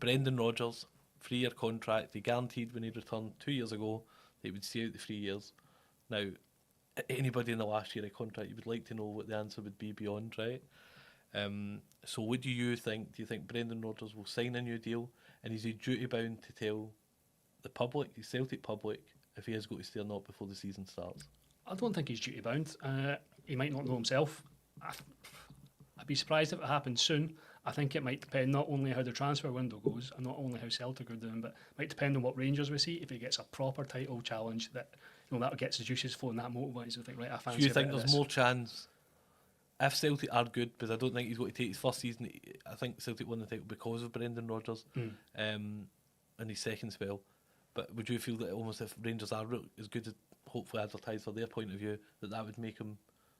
Brendan Rodgers, 3-year contract. He guaranteed when he returned 2 years ago that he would see out the 3 years. Now, anybody in the last year of contract, you would like to know what the answer would be beyond, right? So what do you think? Do you think Brendan Rodgers will sign a new deal? And is he duty bound to tell the public, the Celtic public, if he has got to stay or not before the season starts? I don't think he's duty bound. He might not know himself. I'd be surprised if it happens soon. I think it might depend not only how the transfer window goes and not only how Celtic are doing, but it might depend on what Rangers we see. If he gets a proper title challenge that that gets the juices flowing, that motivates. I think right. I fancy. Do you think there's this. more chance if Celtic are good? Because I don't think he's going to take his first season. I think Celtic won the title because of Brendan Rodgers in his second spell. But would you feel that almost if Rangers are as good as hopefully advertised for their point of view, that would make him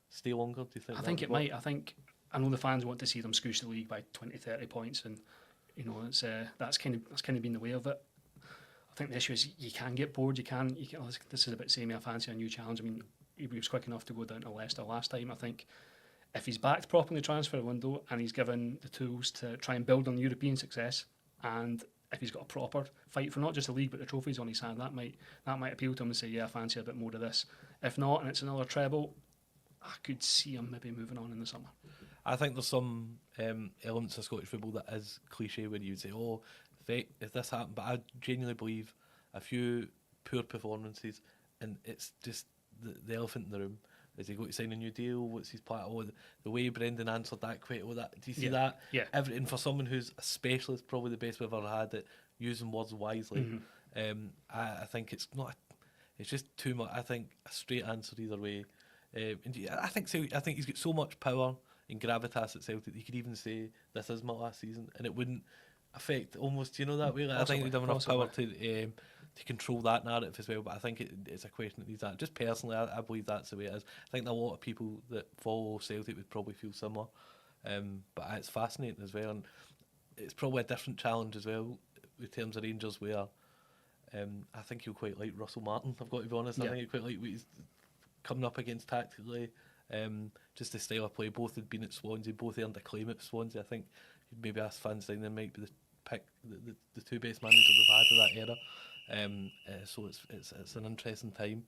stay longer? Do you think? I think it might. I know the fans want to see them scoosh the league by 20, 30 points, and it's that's kind of been the way of it. I think the issue is you can get bored. You can. This is a bit samey. I fancy a new challenge. I mean, he was quick enough to go down to Leicester last time. I think if he's backed properly in the transfer window and he's given the tools to try and build on European success, and if he's got a proper fight for not just the league but the trophies on his hand, that might appeal to him and say, yeah, I fancy a bit more of this. If not, and it's another treble, I could see him maybe moving on in the summer. I think there's some elements of Scottish football that is cliche where you would say, oh, if this happened, but I genuinely believe a few poor performances and it's just the elephant in the room. Is he going to sign a new deal? What's his plan? Oh, the way Brendan answered that quite. Oh, that do you see that? Yeah. And for someone who's a specialist, probably the best we've ever had at using words wisely. I think it's not. It's just too much. I think a straight answer either way. I think he's got so much power and gravitas at Celtic that he could even say this is my last season and it wouldn't affect almost that way. Like, I think he'd have enough power to control that narrative as well, but I think it's a question that needs that. Just personally, I believe that's the way it is. I think a lot of people that follow Celtic would probably feel similar, but it's fascinating as well, and it's probably a different challenge as well in terms of Rangers where I think you'll quite like Russell Martin, I've got to be honest. I think you quite like what he's coming up against tactically. Just the style of play. Both had been at Swansea, both earned a claim at Swansea. I think you'd maybe ask fans saying they might be the two best managers we've had of that era. So it's an interesting time.